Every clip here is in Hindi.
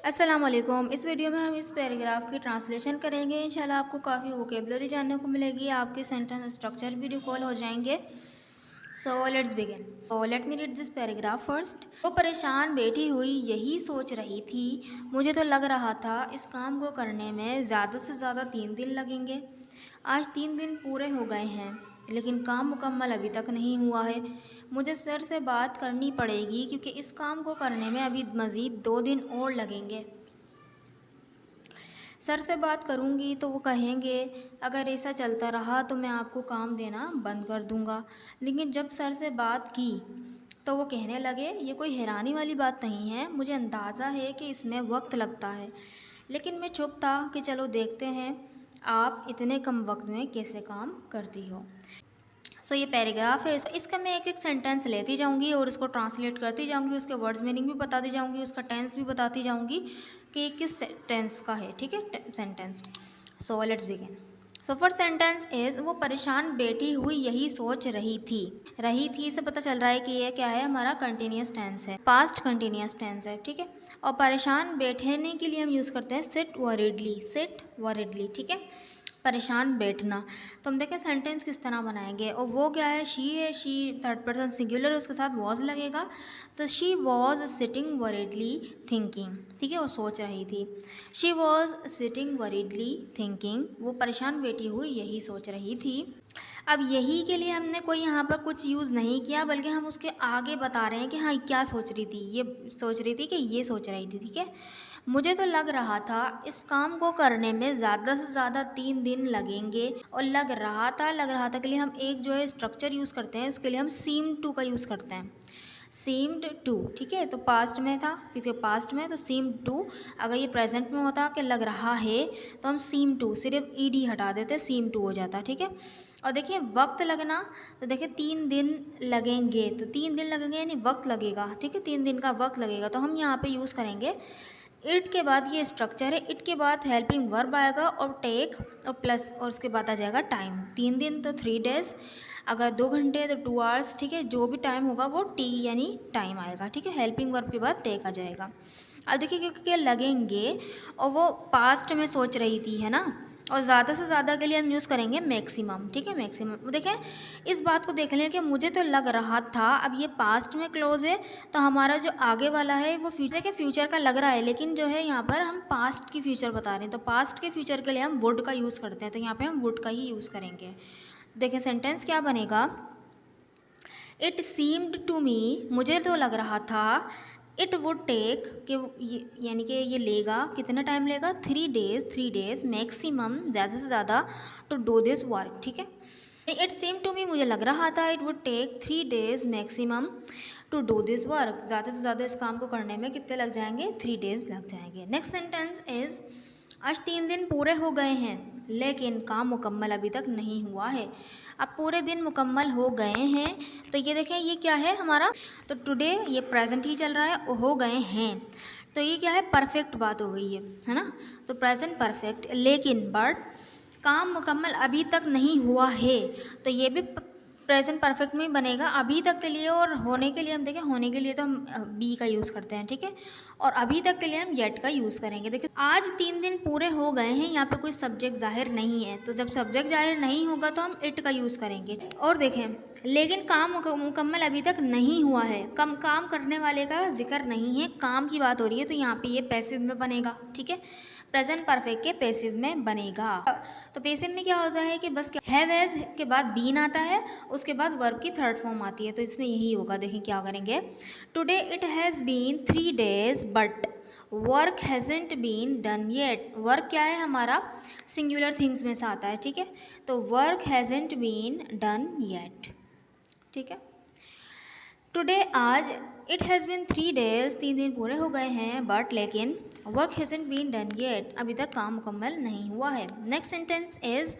अस्सलाम वालेकुम। इस वीडियो में हम इस पैराग्राफ की ट्रांसलेशन करेंगे। इंशाल्लाह आपको काफ़ी वोकेबलरी जानने को मिलेगी, आपके सेंटेंस स्ट्रक्चर भी रिकॉल हो जाएंगे। So let's begin. Let me read this paragraph first. वो परेशान बैठी हुई यही सोच रही थी, मुझे तो लग रहा था इस काम को करने में ज़्यादा से ज़्यादा 3 दिन लगेंगे। आज 3 दिन पूरे हो गए हैं, लेकिन काम मुकम्मल अभी तक नहीं हुआ है। मुझे सर से बात करनी पड़ेगी क्योंकि इस काम को करने में अभी मज़ीद 2 दिन और लगेंगे। सर से बात करूंगी तो वो कहेंगे अगर ऐसा चलता रहा तो मैं आपको काम देना बंद कर दूंगा। लेकिन जब सर से बात की तो वो कहने लगे ये कोई हैरानी वाली बात नहीं है, मुझे अंदाज़ा है कि इसमें वक्त लगता है। लेकिन मैं चुप था कि चलो देखते हैं आप इतने कम वक्त में कैसे काम करती हो। ये पैराग्राफ है, इसका मैं एक एक सेंटेंस लेती जाऊंगी और उसको ट्रांसलेट करती जाऊंगी, उसके वर्ड्स मीनिंग भी बताती जाऊंगी, उसका टेंस भी बताती जाऊंगी कि किस टेंस का है। ठीक है, sentence. So let's begin. First sentence is वो परेशान बैठी हुई यही सोच रही थी से पता चल रहा है कि ये क्या है, हमारा कंटिन्यूस टेंस है, पास्ट कंटिन्यूस टेंस है। ठीक है, और परेशान बैठने के लिए हम यूज़ करते हैं सिट वरीडली। ठीक है, परेशान बैठना। तो हम देखें सेंटेंस किस तरह बनाएंगे, और वो क्या है, शी थर्ड पर्सन सिंगुलर, उसके साथ वॉज लगेगा। तो शी वॉज सिटिंग वरीडली थिंकिंग। ठीक है, वो सोच रही थी। शी वॉज सिटिंग वरीडली थिंकिंग, वो परेशान बैठी हुई यही सोच रही थी। अब यही के लिए हमने कोई यहाँ पर कुछ यूज़ नहीं किया, बल्कि हम उसके आगे बता रहे हैं कि हाँ क्या सोच रही थी, ये सोच रही थी कि ये सोच रही थी। ठीक है, मुझे तो लग रहा था इस काम को करने में ज़्यादा से ज़्यादा 3 दिन लगेंगे। और लग रहा था के लिए हम एक जो है स्ट्रक्चर यूज़ करते हैं, उसके लिए हम सीम टू का यूज़ करते हैं, सीम्ड टू। ठीक है, तो पास्ट में था, क्योंकि पास्ट में तो सीम्ड टू। अगर ये प्रेजेंट में होता कि लग रहा है तो हम सीम टू, सिर्फ ईडी हटा देते, सीम टू हो जाता। ठीक है, और देखिए वक्त लगना, तो देखिए 3 दिन लगेंगे, तो 3 दिन लगेंगे यानी वक्त लगेगा। ठीक है, 3 दिन का वक्त लगेगा, तो हम यहाँ पे यूज़ करेंगे इट के बाद, ये स्ट्रक्चर है, इट के बाद हेल्पिंग वर्ब आएगा और टेक और प्लस, और उसके बाद आ जाएगा टाइम। 3 दिन तो 3 डेज, अगर 2 घंटे तो 2 आवर्स। ठीक है, जो भी टाइम होगा वो टी यानी टाइम आएगा। ठीक है, हेल्पिंग वर्ब के बाद टेक आ जाएगा। अब देखिए क्योंकि क्या लगेंगे, और वो पास्ट में सोच रही थी, है ना, और ज़्यादा से ज़्यादा के लिए हम यूज़ करेंगे मैक्सिमम। ठीक है, मैक्सिमम। देखें इस बात को देख लें कि मुझे तो लग रहा था, अब ये पास्ट में क्लोज है, तो हमारा जो आगे वाला है वो फ्यूचर, देखिए फ्यूचर का लग रहा है, लेकिन जो है यहाँ पर हम पास्ट की फ्यूचर बता रहे हैं, तो पास्ट के फ्यूचर के लिए हम वुड का यूज़ करते हैं, तो यहाँ पर हम वुड का ही यूज़ करेंगे। देखिए सेंटेंस क्या बनेगा, इट सीम्ड टू मी, मुझे तो लग रहा था, इट वुड टेक कि यानी कि ये लेगा, कितना टाइम लेगा, 3 डेज मैक्सिमम, ज़्यादा से ज़्यादा, टू डू दिस वर्क। ठीक है, इट सीम टू मी, मुझे लग रहा था, it would take 3 days maximum to do this work, ज़्यादा से ज़्यादा इस काम को करने में कितने लग जाएंगे, 3 डेज लग जाएंगे। नेक्स्ट सेंटेंस इज आज 3 दिन पूरे हो गए हैं, लेकिन काम मुकम्मल अभी तक नहीं हुआ है। अब पूरे दिन मुकम्मल हो गए हैं, तो ये देखें ये क्या है हमारा, तो टुडे ये प्रेजेंट ही चल रहा है, हो गए हैं, तो ये क्या है, परफेक्ट बात हो गई है ना, तो प्रेजेंट परफेक्ट। लेकिन बट काम मुकम्मल अभी तक नहीं हुआ है, तो ये भी प्रेजेंट परफेक्ट में ही बनेगा अभी तक के लिए, और होने के लिए हम देखें, होने के लिए तो हम बी का यूज़ करते हैं। ठीक है, और अभी तक के लिए हम येट का यूज़ करेंगे। देखिए आज 3 दिन पूरे हो गए हैं, यहाँ पे कोई सब्जेक्ट जाहिर नहीं है, तो जब सब्जेक्ट जाहिर नहीं होगा तो हम इट का यूज़ करेंगे। और देखें लेकिन काम मुकम्मल अभी तक नहीं हुआ है, काम करने वाले का जिक्र नहीं है, काम की बात हो रही है, तो यहाँ पे ये पैसिव में बनेगा। ठीक है, प्रेजेंट परफेक्ट के पैसिव में बनेगा। तो पैसिव में क्या होता है कि बस हैव हैज के बाद बीन आता है, उसके बाद वर्ब की थर्ड फॉर्म आती है, तो इसमें यही होगा। देखें क्या करेंगे, today it has been 3 days but work hasn't been done yet. Work क्या है हमारा, सिंगुलर थिंग्स में से आता है। ठीक है, तो work hasn't been done yet. ठीक है, टुडे आज इट हैज़ बिन 3 डेज, 3 दिन पूरे हो गए हैं, बट लेकिन वर्क हैज़न्ट बीन डन येट, अभी तक काम मुकम्मल नहीं हुआ है। नेक्स्ट सेंटेंस इज़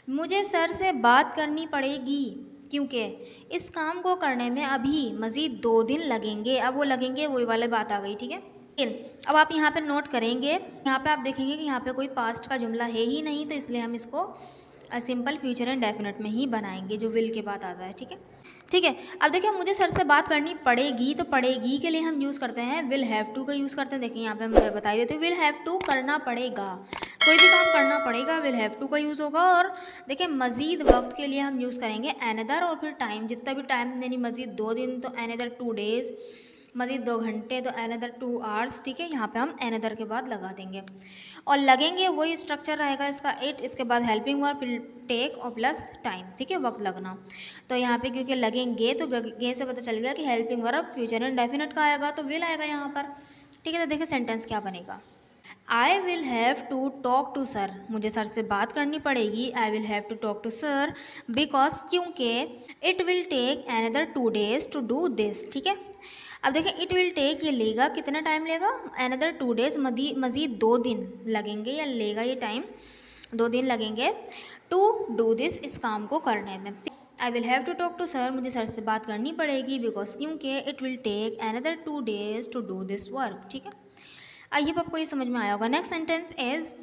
मुझे सर से बात करनी पड़ेगी क्योंकि इस काम को करने में अभी मज़ीद 2 दिन लगेंगे। अब वो लगेंगे वही वाली बात आ गई। ठीक है, लेकिन अब आप यहाँ पर नोट करेंगे, यहाँ पे आप देखेंगे कि यहाँ पे कोई पास्ट का जुमला है ही नहीं, तो इसलिए हम इसको सिंपल फ्यूचर एंड डेफिनेट में ही बनाएंगे जो विल के बाद आता है। ठीक है, ठीक है। अब देखिए मुझे सर से बात करनी पड़ेगी, तो पड़ेगी के लिए हम यूज़ करते हैं विल हैव टू का यूज़ करते हैं। देखिए यहाँ पे हम बता देते हैं विल हैव टू करना पड़ेगा, कोई भी काम करना पड़ेगा विल हैव टू का यूज़ होगा। और देखिए मज़ीद वक्त के लिए हम यूज़ करेंगे एनदर, और फिर टाइम जितना भी टाइम यानी मज़ीद 2 दिन तो एनदर 2 डेज़, मज़ीद 2 घंटे तो एनदर 2 आवर्स। ठीक है, यहाँ पे हम एनदर के बाद लगा देंगे और लगेंगे, वही स्ट्रक्चर रहेगा इसका इट, इसके बाद हेल्पिंग वर्ब फिर टेक और प्लस टाइम। ठीक है, वक्त लगना। तो यहाँ पे क्योंकि लगेंगे तो गे से पता चल गया कि helping verb future and definite का आएगा तो विल आएगा यहाँ पर। ठीक है, तो देखिए सेंटेंस क्या बनेगा। I will have to talk to sir, मुझे सर से बात करनी पड़ेगी। I will have to talk to sir because, क्योंकि it will take another 2 days to do this. ठीक है, अब देखें इट विल टेक, ये लेगा, कितना टाइम लेगा, अनदर 2 डेज, मज़ीद 2 दिन लगेंगे, या लेगा ये टाइम 2 दिन लगेंगे टू डू दिस, इस काम को करने में। I will have to talk to sir, मुझे सर से बात करनी पड़ेगी बिकॉज, क्योंकि it will take another 2 days to do this work. ठीक है, आइए आपको ये समझ में आया होगा। नेक्स्ट सेंटेंस इज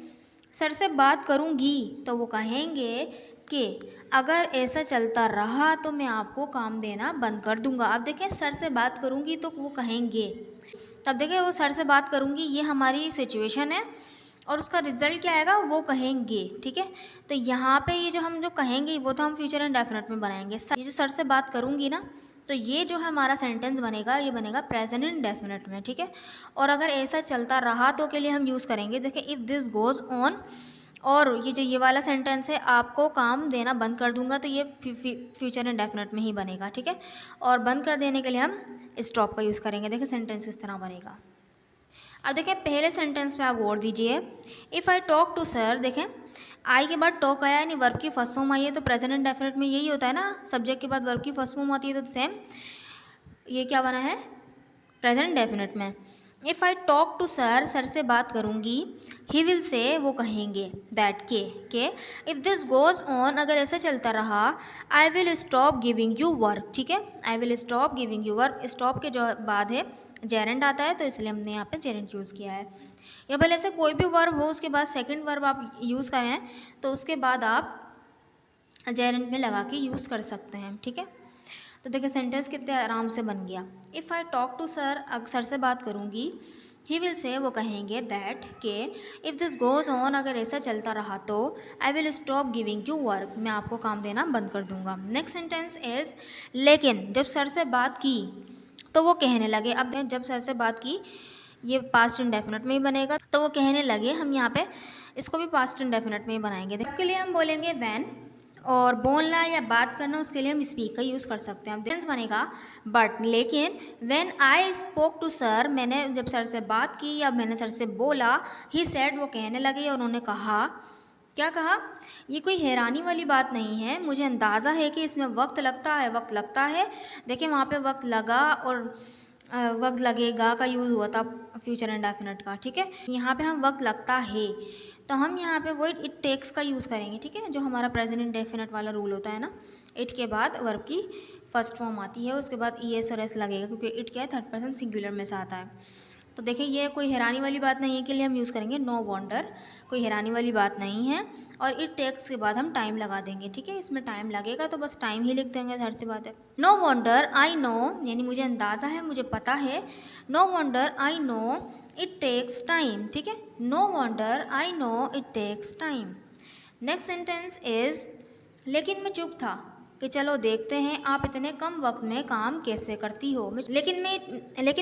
सर से बात करूँगी तो वो कहेंगे कि अगर ऐसा चलता रहा तो मैं आपको काम देना बंद कर दूंगा। अब देखें सर से बात करूँगी तो वो कहेंगे, तब देखें वो सर से बात करूँगी ये हमारी सिचुएशन है और उसका रिजल्ट क्या आएगा, वो कहेंगे। ठीक है, तो यहाँ पे ये जो हम जो कहेंगे वो तो हम फ्यूचर एंड डेफिनेट में बनाएंगे। ये जो सर से बात करूँगी ना, तो ये जो हमारा सेंटेंस बनेगा ये बनेगा प्रेजेंट एंड डेफिनेट में। ठीक है, और अगर ऐसा चलता रहा तो के लिए हम यूज़ करेंगे, देखिए इफ़ दिस गोज़ ऑन, और ये जो ये वाला सेंटेंस है आपको काम देना बंद कर दूंगा, तो ये फ्यूचर एंड डेफिनेट में ही बनेगा। ठीक है, और बंद कर देने के लिए हम स्टॉप का यूज़ करेंगे। देखिए सेंटेंस किस तरह बनेगा। अब देखें पहले सेंटेंस में आप गौर दीजिए, if I talk to sir, देखें आई के बाद टॉक आया यानी वर्ब की फर्स्ट फॉर्म आई है, तो प्रेजेंट एंड डेफिनेट में यही होता है ना, सब्जेक्ट के बाद वर्ब की फर्स्ट फॉर्म आती है, तो सेम ये क्या बना है प्रेजेंट डेफिनेट में। If I talk to sir, sir से बात करूँगी, ही विल से, वो कहेंगे, दैट के इफ़ दिस गोज़ ऑन, अगर ऐसा चलता रहा, I will stop giving you work. ठीक है, I will stop giving you work, stop के जो बाद है जेरेंट आता है, तो इसलिए हमने यहाँ पे जेरेंट यूज़ किया है। या भले ऐसे कोई भी वर्ब हो उसके बाद सेकंड वर्ब आप यूज़ करें तो उसके बाद आप जेरेंट में लगा के यूज़ कर सकते हैं। ठीक है, तो देखिए सेंटेंस कितने आराम से बन गया। If I talk to sir, sir से बात करूँगी, ही विल से, वो कहेंगे, दैट के इफ़ दिस गोज़ ऑन, अगर ऐसा चलता रहा तो I will stop giving you work, मैं आपको काम देना बंद कर दूंगा। नेक्स्ट सेंटेंस इज लेकिन जब सर से बात की तो वो कहने लगे। अब जब सर से बात की ये पास्ट इंडेफिनिट में ही बनेगा, तो वो कहने लगे, हम यहाँ पे इसको भी पास्ट इंडेफिनिट में ही बनाएंगे। इसके लिए हम बोलेंगे व्हेन, और बोलना या बात करना उसके लिए हम स्पीक का यूज़ कर सकते हैं। अब टेंस बनेगा बट, लेकिन when I spoke to sir, मैंने जब सर से बात की या मैंने सर से बोला, ही सेड, वो कहने लगे और उन्होंने कहा, क्या कहा, ये कोई हैरानी वाली बात नहीं है, मुझे अंदाज़ा है कि इसमें वक्त लगता है, वक्त लगता है। देखिए वहाँ पे वक्त लगा और वक्त लगेगा का यूज़ हुआ था फ्यूचर इंडेफिनिट का। ठीक है, यहाँ पे हम वक्त लगता है तो हम यहाँ पे वो इट टेक्स का यूज़ करेंगे। ठीक है, जो हमारा प्रेजेंट इंडेफिनिट वाला रूल होता है ना, इट के बाद वर्ब की फर्स्ट फॉर्म आती है, उसके बाद ई एस और एस लगेगा क्योंकि इट क्या है थर्ड पर्सन सिंगुलर में से आता है। तो देखिए ये कोई हैरानी वाली बात नहीं है के लिए हम यूज़ करेंगे नो वॉन्डर, कोई हैरानी वाली बात नहीं है। और इट टेक्स के बाद हम टाइम लगा देंगे। ठीक है, इसमें टाइम लगेगा तो बस टाइम ही लिख देंगे, हर सी बात है। नो वॉन्डर आई नो, यानी मुझे अंदाज़ा है, मुझे पता है। No wonder I know it takes time. ठीक है, no wonder I know it takes time. Next sentence is लेकिन मैं चुप था कि चलो देखते हैं आप इतने कम वक्त में काम कैसे करती हो। लेकिन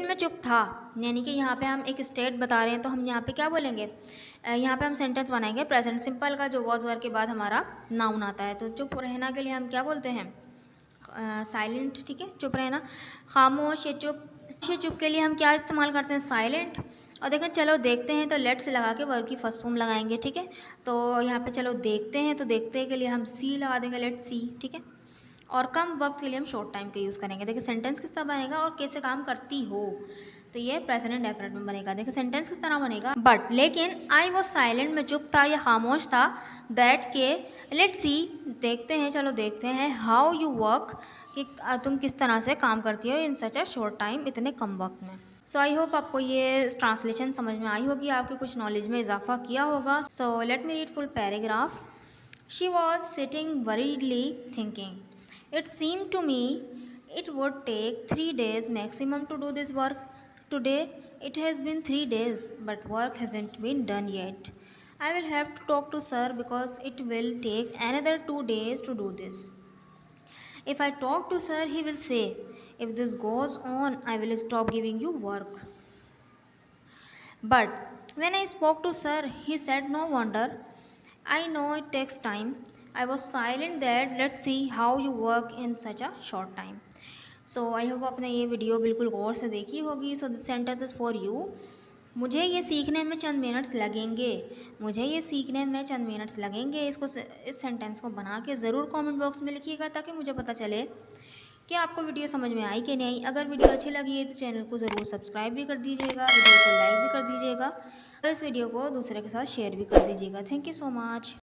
मैं चुप था, यानी कि यहाँ पे हम एक स्टेट बता रहे हैं, तो हम यहाँ पे क्या बोलेंगे, यहाँ पे हम सेंटेंस बनाएंगे प्रेजेंट सिंपल का, जो वॉज वर्ब के बाद हमारा नाउन आता है। तो चुप रहना के लिए हम क्या बोलते हैं, साइलेंट। ठीक है, चुप रहना, खामोश या चुप के लिए हम क्या इस्तेमाल करते हैं, साइलेंट। और देखें चलो देखते हैं, तो लेट से लगा के वर्ब की फर्स्ट फॉर्म लगाएंगे। ठीक है, तो यहाँ पे चलो देखते हैं, तो देखते के लिए हम सी लगा देंगे, लेट सी। ठीक है, और कम वक्त के लिए हम शॉर्ट टाइम का यूज़ करेंगे। देखिए सेंटेंस किस तरह बनेगा और कैसे काम करती हो, तो ये प्रेजेंट इंडेफिनिट में बनेगा। देखिए सेंटेंस किस तरह बनेगा, बट लेकिन आई वॉज साइलेंट, मैं चुप था या खामोश था। दैट के लेट सी, देखते हैं, चलो देखते हैं। हाउ यू वर्क, कि तुम किस तरह से काम करती हो इन सच अ शॉर्ट टाइम, इतने कम वक्त में। सो आई होप आपको ये ट्रांसलेशन समझ में आई होगी, आपकी कुछ नॉलेज में इजाफा किया होगा। So let me read full paragraph. She was sitting worriedly thinking. It seemed to me it would take 3 days maximum to do this work. Today it has been 3 days, but work hasn't been done yet. I will have to talk to sir because it will take another 2 days to do this. If I talk to sir, he will say, if this goes on, I will stop giving you work. But when I spoke to sir, he said, no wonder. I know it takes time. I was silent that let's see how you work in such a short time. So I hope आपने ये वीडियो बिल्कुल गौर से देखी होगी. So this sentence is for you. मुझे ये सीखने में चंद मिनट्स लगेंगे. मुझे ये सीखने में चंद मिनट्स लगेंगे. इस सेंटेंस को बना के ज़रूर कमेंट बॉक्स में लिखिएगा ताकि मुझे पता चले कि आपको वीडियो समझ में आई कि नहीं. अगर वीडियो अच्छी लगी है तो चैनल को ज़रूर सब्सक्राइब भी कर दीजिएगा, वीडियो को लाइक भी कर दीजिएगा और इस वीडियो को दूसरे के साथ शेयर भी कर दीजिएगा. Thank you so much.